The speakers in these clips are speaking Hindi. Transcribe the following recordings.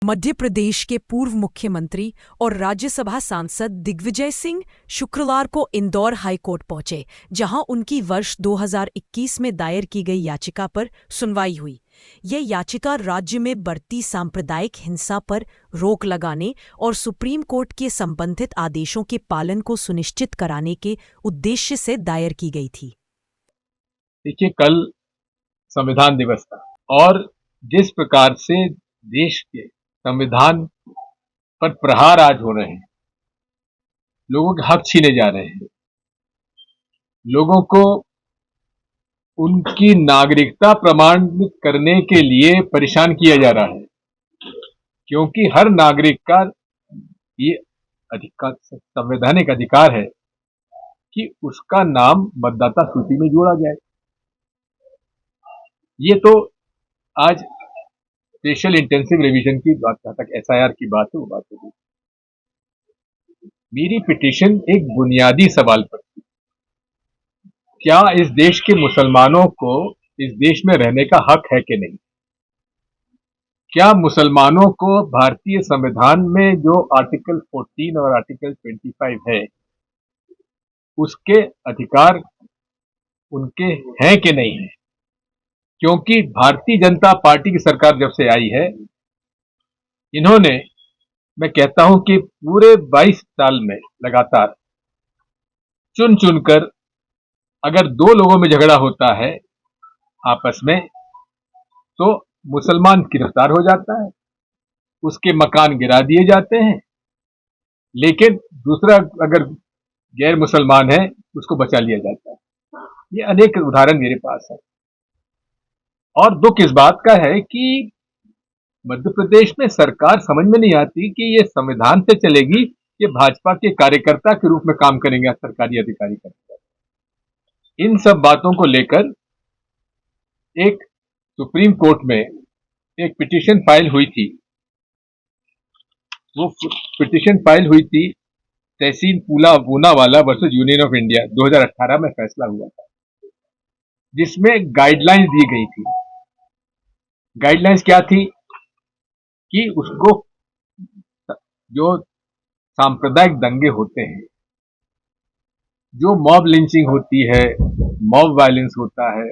मध्य प्रदेश के पूर्व मुख्यमंत्री और राज्यसभा सांसद दिग्विजय सिंह शुक्रवार को इंदौर हाईकोर्ट पहुंचे, जहां उनकी वर्ष 2021 में दायर की गई याचिका पर सुनवाई हुई। यह याचिका राज्य में बढ़ती सांप्रदायिक हिंसा पर रोक लगाने और सुप्रीम कोर्ट के संबंधित आदेशों के पालन को सुनिश्चित कराने के उद्देश्य से दायर की गई थी। देखिए, कल संविधान दिवस था और जिस प्रकार से देश के संविधान पर प्रहार आज हो रहे हैं, लोगों के हक छीने जा रहे हैं, लोगों को उनकी नागरिकता प्रमाणित करने के लिए परेशान किया जा रहा है, क्योंकि हर नागरिक का ये अधिकार, संवैधानिक अधिकार है कि उसका नाम मतदाता सूची में जोड़ा जाए। ये तो आज स्पेशल इंटेंसिव रिवीजन की बात, जहां तक एसआईआर की बात है वो बात होगी। मेरी पिटीशन एक बुनियादी सवाल पर थी, क्या इस देश के मुसलमानों को इस देश में रहने का हक है कि नहीं? क्या मुसलमानों को भारतीय संविधान में जो आर्टिकल 14 और आर्टिकल 25 है, उसके अधिकार उनके हैं कि नहीं है? क्योंकि भारतीय जनता पार्टी की सरकार जब से आई है, इन्होंने, मैं कहता हूं कि पूरे 22 साल में लगातार चुन चुनकर, अगर दो लोगों में झगड़ा होता है आपस में, तो मुसलमान गिरफ्तार हो जाता है, उसके मकान गिरा दिए जाते हैं, लेकिन दूसरा अगर गैर मुसलमान है उसको बचा लिया जाता है। ये अनेक उदाहरण मेरे पास है। और दुख इस बात का है कि मध्य प्रदेश में सरकार समझ में नहीं आती कि ये संविधान से चलेगी, ये भाजपा के कार्यकर्ता के रूप में काम करेंगे सरकारी अधिकारी कर्मचारी। इन सब बातों को लेकर एक सुप्रीम कोर्ट में एक पिटीशन फाइल हुई थी। वो पिटीशन फाइल हुई थी तहसील Poonawalla versus Union of India, 2018 में फैसला हुआ था, जिसमें गाइडलाइंस दी गई थी। गाइडलाइंस क्या थी कि उसको, जो सांप्रदायिक दंगे होते हैं, जो मॉब लिंचिंग होती है, मॉब वायलेंस होता है,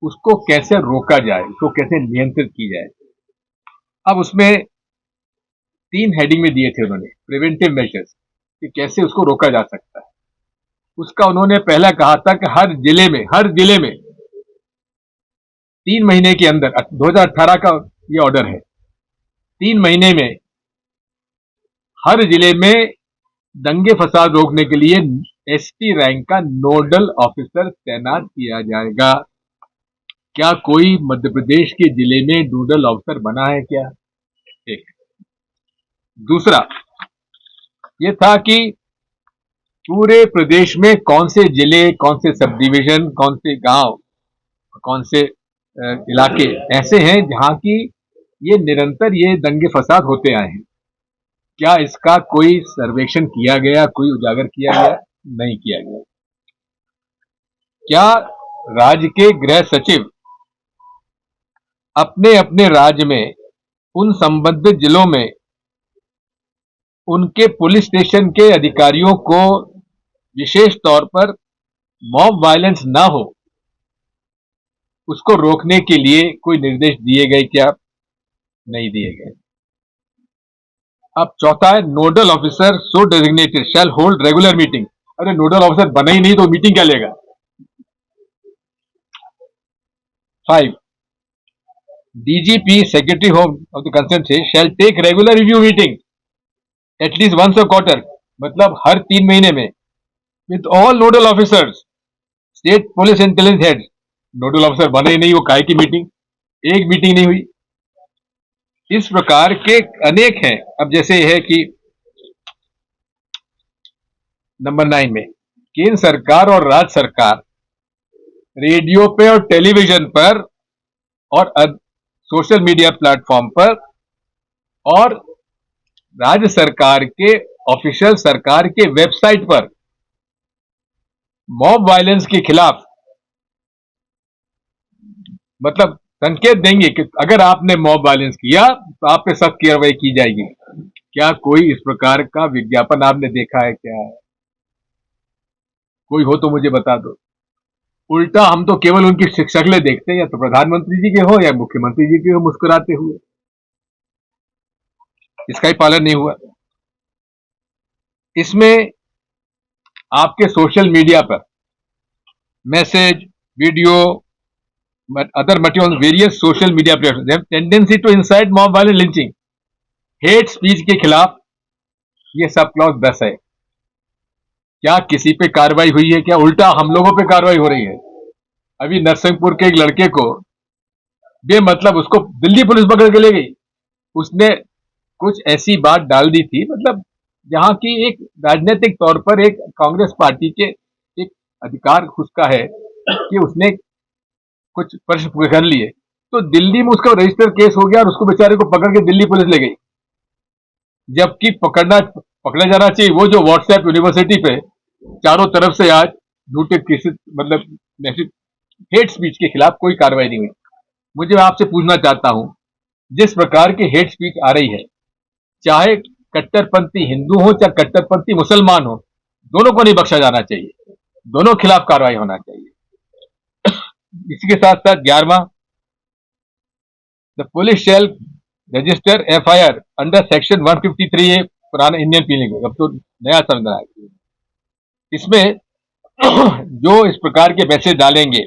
उसको कैसे रोका जाए, उसको कैसे नियंत्रित की जाए। अब उसमें 3 हेडिंग में दिए थे उन्होंने, प्रिवेंटिव मेजर्स, कि कैसे उसको रोका जा सकता है। उसका उन्होंने पहला कहा था कि हर जिले में 3 महीने के अंदर, 2018 का ये ऑर्डर है, 3 महीने में हर जिले में दंगे फसाद रोकने के लिए एसपी रैंक का नोडल ऑफिसर तैनात किया जाएगा। क्या कोई मध्य प्रदेश के जिले में नोडल ऑफिसर बना है क्या? एक। दूसरा ये था कि पूरे प्रदेश में कौन से जिले, कौन से सब डिवीजन, कौन से गांव, कौन से इलाके ऐसे हैं जहां की ये निरंतर ये दंगे फसाद होते आए हैं। क्या इसका कोई सर्वेक्षण किया गया, कोई उजागर किया गया? नहीं किया गया। क्या राज्य के गृह सचिव अपने अपने राज्य में उन संबंधित जिलों में उनके पुलिस स्टेशन के अधिकारियों को विशेष तौर पर मॉब वायलेंस ना हो, उसको रोकने के लिए कोई निर्देश दिए गए क्या? नहीं दिए गए। अब चौथा है, nodal officer so designated shall hold regular meeting. अरे नोडल ऑफिसर बना ही नहीं तो मीटिंग क्या लेगा? 5, DGP secretary home of the concern से shall take regular review meeting at least once a quarter, मतलब हर 3 महीने में, with all nodal officers, state police intelligence head. Nodal officer बने ही नहीं, वो काहे की मीटिंग? एक मीटिंग नहीं हुई। इस प्रकार के अनेक हैं। अब जैसे है कि नंबर 9 में, केंद्र सरकार और राज्य सरकार रेडियो पे और टेलीविजन पर और सोशल मीडिया प्लेटफॉर्म पर और राज्य सरकार के ऑफिशियल सरकार के वेबसाइट पर मॉब वायलेंस के खिलाफ, मतलब संकेत देंगे कि अगर आपने मॉब वायलेंस किया तो आप पे सख्त कार्रवाई की जाएगी। क्या कोई इस प्रकार का विज्ञापन आपने देखा है क्या? कोई हो तो मुझे बता दो। उल्टा हम तो केवल उनकी शक्लें देखते हैं, या तो प्रधानमंत्री जी के हो या मुख्यमंत्री जी के हो मुस्कुराते हुए। इसका ही पालन नहीं हुआ। इसमें आपके सोशल मीडिया पर message, video, other material on various social media platforms, they have tendency to incite mob violence, lynching, hate speech के खिलाफ ये सब क्लॉज 10 है। क्या किसी पे कार्रवाई हुई है? क्या उल्टा हम लोगों पे कार्रवाई हो रही है? अभी नरसिंहपुर के एक लड़के को बेमतलब उसको दिल्ली पुलिस पकड़ के ले गई। उसने कुछ ऐसी बात डाल दी थी, मतलब जहां की एक राजनीतिक तौर पर एक कांग्रेस पार्टी के एक अधिकार उसका है कि उसने कुछ प्रश्न कर लिए, तो दिल्ली में उसका रजिस्टर केस हो गया और उसको बेचारे को पकड़ के दिल्ली पुलिस ले गई। जबकि पकड़ा जाना चाहिए वो जो व्हाट्सएप यूनिवर्सिटी पे चारों तरफ से आज झूठे किसी मतलब हेट स्पीच के खिलाफ कोई कार्रवाई नहीं हुई। मुझे आपसे पूछना चाहता हूं, जिस प्रकार की हेट स्पीच आ रही है, चाहे कट्टरपंथी हिंदू हो चाहे कट्टरपंथी मुसलमान हो, दोनों को नहीं बख्शा जाना चाहिए, दोनों खिलाफ कार्रवाई होना चाहिए। इसी के साथ साथ 11वां, the police shall register FIR under section 153A पुराना इंडियन पीनल कोड, अब तो नया संविधान है। इसमें जो इस प्रकार के मैसेज डालेंगे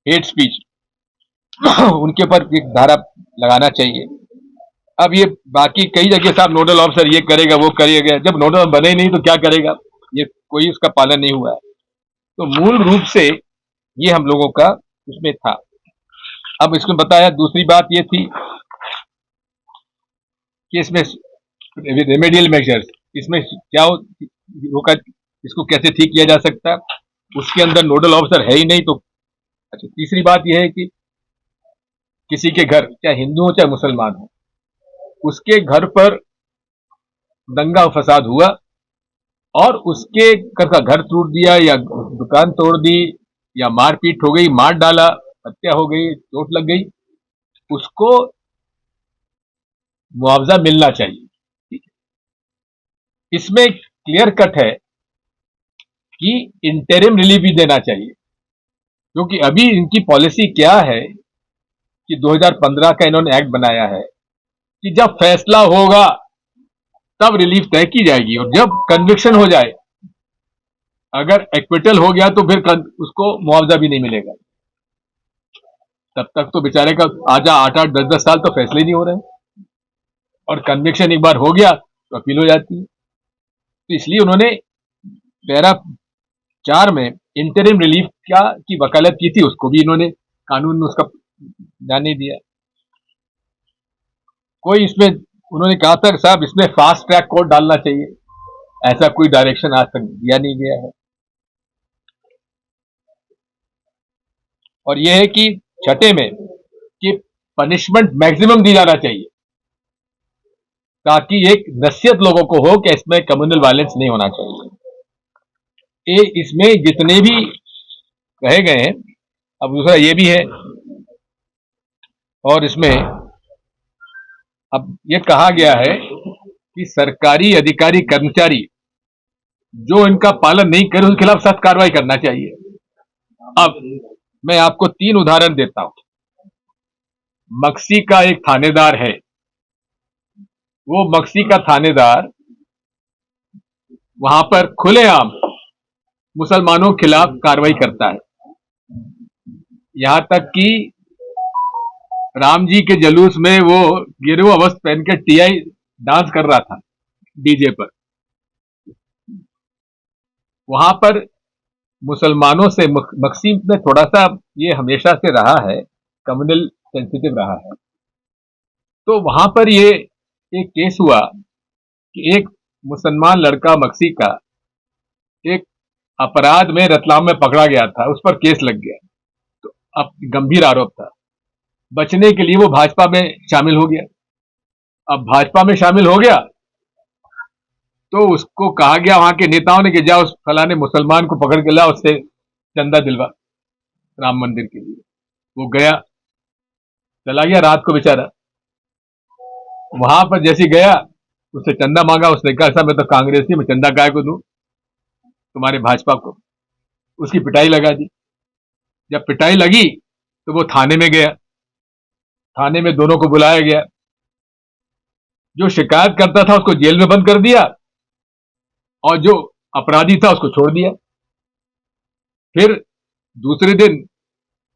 हेट स्पीच, उनके ऊपर एक धारा लगाना चाहिए। अब ये बाकी कई जगह साहब नोडल ऑफिसर ये करेगा वो करेगा, जब नोडल बने ही नहीं तो क्या करेगा? ये कोई उसका पालन नहीं हुआ है। तो मूल रूप से ये हम लोगों का उसमें था। अब इसमें बताया, दूसरी बात ये थी कि इसमें रेमेडियल मेजर्स, इसमें क्या होगा, इसको कैसे ठीक किया जा सकता है, उसके अंदर नोडल ऑफिसर है ही नहीं। तो अच्छा, तीसरी बात यह है कि किसी के घर, चाहे हिंदू हो चाहे मुसलमान हो, उसके घर पर दंगा फसाद हुआ और उसके घर तोड़ दिया या दुकान तोड़ दी या मारपीट हो गई, मार डाला, हत्या हो गई, चोट लग गई, उसको मुआवजा मिलना चाहिए। इसमें क्लियर कट है कि इंटरिम रिलीफ भी देना चाहिए, क्योंकि अभी इनकी पॉलिसी क्या है कि 2015 का इन्होंने एक्ट बनाया है कि जब फैसला होगा तब रिलीफ तय की जाएगी, और जब कन्विक्शन हो जाए, अगर एक्विटल हो गया तो फिर उसको मुआवजा भी नहीं मिलेगा। तब तक तो बेचारे का आजा 8-8, 10-10 साल तो फैसले नहीं हो रहे हैं, और कन्विक्शन एक बार हो गया तो अपील हो जाती है। तो इसलिए उन्होंने पैरा 4 में इंटरिम रिलीफ क्या की वकालत की थी, उसको भी इन्होंने कानून में उसका ध्यान नहीं दिया। कोई इसमें उन्होंने कहा था कि साहब इसमें फास्ट ट्रैक कोर्ट डालना चाहिए, ऐसा कोई डायरेक्शन आज तक दिया नहीं गया है। और यह है कि छठे में कि पनिशमेंट मैक्सिमम दी जाना चाहिए, ताकि एक नसीहत लोगों को हो कि इसमें कम्युनल वायलेंस नहीं होना चाहिए। इसमें जितने भी कहे गए हैं, अब दूसरा ये भी है, और इसमें अब ये कहा गया है कि सरकारी अधिकारी कर्मचारी जो इनका पालन नहीं करे उसके खिलाफ सख्त कार्रवाई करना चाहिए। अब मैं आपको 3 उदाहरण देता हूं। मक्सी का एक थानेदार है, वो मक्सी का थानेदार वहां पर खुलेआम मुसलमानों के खिलाफ कार्रवाई करता है। यहां तक कि राम जी के जुलूस में वो गिरवा वस्त्र पहन के टीआई डांस कर रहा था डीजे पर। वहां पर मुसलमानों से मक्सी में थोड़ा सा ये हमेशा से रहा है, कम्युनल सेंसिटिव रहा है। तो वहां पर ये एक केस हुआ कि एक मुसलमान लड़का मक्सी का एक अपराध में रतलाम में पकड़ा गया था, उस पर केस लग गया। तो अब गंभीर आरोप था, बचने के लिए वो भाजपा में शामिल हो गया। अब भाजपा में शामिल हो गया तो उसको कहा गया वहां के नेताओं ने कि जाओ उस फलाने मुसलमान को पकड़ के ला, उससे चंदा दिलवा राम मंदिर के लिए। वो गया, चला गया रात को बेचारा। वहां पर जैसे गया, उससे चंदा मांगा, उसने कहा साहब मैं तो कांग्रेसी, मैं चंदा काय को दूं तुम्हारे भाजपा को। उसकी पिटाई लगा दी। जब पिटाई लगी तो वो थाने में गया। थाने में दोनों को बुलाया गया। जो शिकायत करता था उसको जेल में बंद कर दिया और जो अपराधी था उसको छोड़ दिया। फिर दूसरे दिन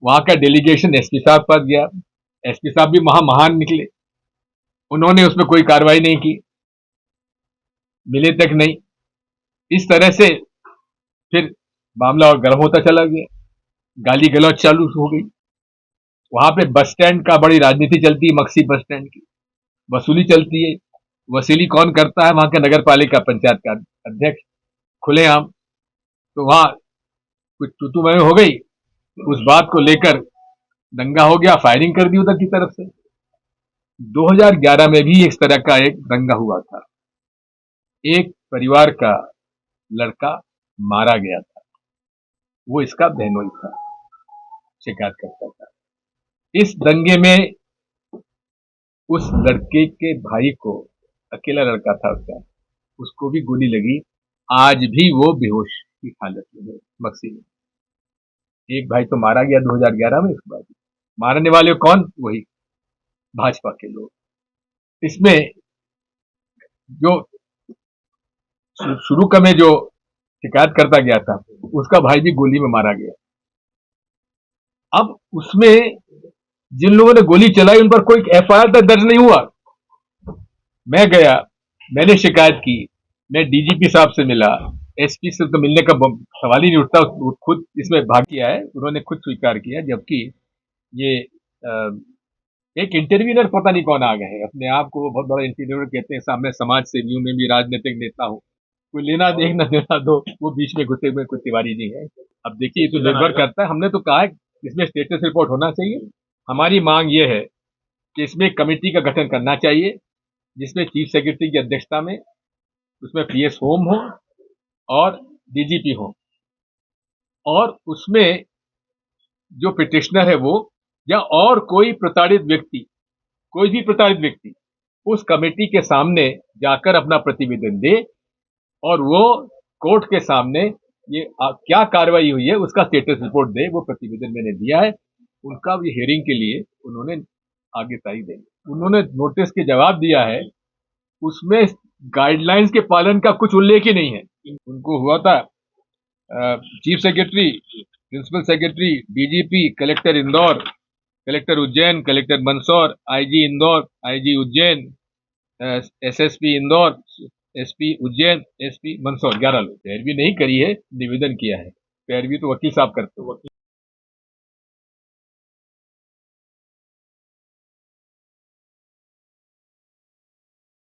वहां का डेलीगेशन एसपी साहब पास गया। एसपी साहब भी महान निकले। उन्होंने उसमें कोई कार्रवाई नहीं की, मिले तक नहीं। इस तरह से फिर मामला और गर्म होता चला गया। गाली गलौज चालू हो गई। वहां पे बस स्टैंड का बड़ी राजनीति चलती है, मक्सी बस स्टैंड की वसूली चलती है। वसूली कौन करता है? वहां का नगर पालिका पंचायत का अध्यक्ष, खुलेआम। तो वहां कुछ तू मैं हो गई। उस बात को लेकर दंगा हो गया, फायरिंग कर दी उधर की तरफ से। 2011 में भी इस तरह का एक दंगा हुआ था। एक परिवार का लड़का मारा गया था। वो इसका बहनोई था, शिकायत करता था। इस दंगे में उस लड़के के भाई को, अकेला लड़का था उसका, उसको भी गोली लगी। आज भी वो बेहोश की हालत में है मक्सी में। एक भाई तो मारा गया 2011 में। इसके बाद मारने वाले कौन? वही भाजपा के लोग। इसमें जो शुरू का में जो शिकायत करता गया था, उसका भाई भी गोली में मारा गया। अब उसमें जिन लोगों ने गोली चलाई उन पर कोई एफआईआर तक दर्ज नहीं हुआ। मैं गया, मैंने शिकायत की, मैं डीजीपी साहब से मिला। एसपी से तो मिलने का सवाल ही नहीं उठता। खुद इसमें भाग किया है, उन्होंने खुद स्वीकार किया। जबकि ये एक इंटरव्यूनर पता नहीं कौन आ गए हैं, अपने आप को बहुत बड़ा इंटरव्यूनर कहते हैं। सामने समाज सेवियों में भी राजनीतिक नेता हूं, कोई लेना देखना देना दो, वो बीच में घुसे हुए कोई तिवारी नहीं है। अब देखिए, ये तो निर्भर करता है। हमने तो कहा है इसमें स्टेटस रिपोर्ट होना चाहिए। हमारी मांग ये है कि इसमें कमेटी का गठन करना चाहिए, जिसमें चीफ सेक्रेटरी की अध्यक्षता में, उसमें पीएस होम हो और डीजीपी हो, और उसमें जो पिटिशनर है वो, या और कोई प्रताड़ित व्यक्ति, कोई भी प्रताड़ित व्यक्ति उस कमेटी के सामने जाकर अपना प्रतिवेदन दे, और वो कोर्ट के सामने ये क्या कार्रवाई हुई है उसका स्टेटस रिपोर्ट दे। वो प्रतिवेदन मैंने दिया है, उनका भी हियरिंग के लिए उन्होंने आगे तारीख देंगे। उन्होंने नोटिस के जवाब दिया है, उसमें गाइडलाइंस के पालन का कुछ उल्लेख ही नहीं है। उनको हुआ था chief secretary, principal secretary, DGP, collector Indore, collector Ujjain, collector Mandsaur, IG Indore, IG Ujjain, SSP Indore, SP Ujjain, SP Mandsaur, 11 लोग। पैरवी नहीं करी है, निवेदन किया है। पैरवी तो वकील साहब करते हो।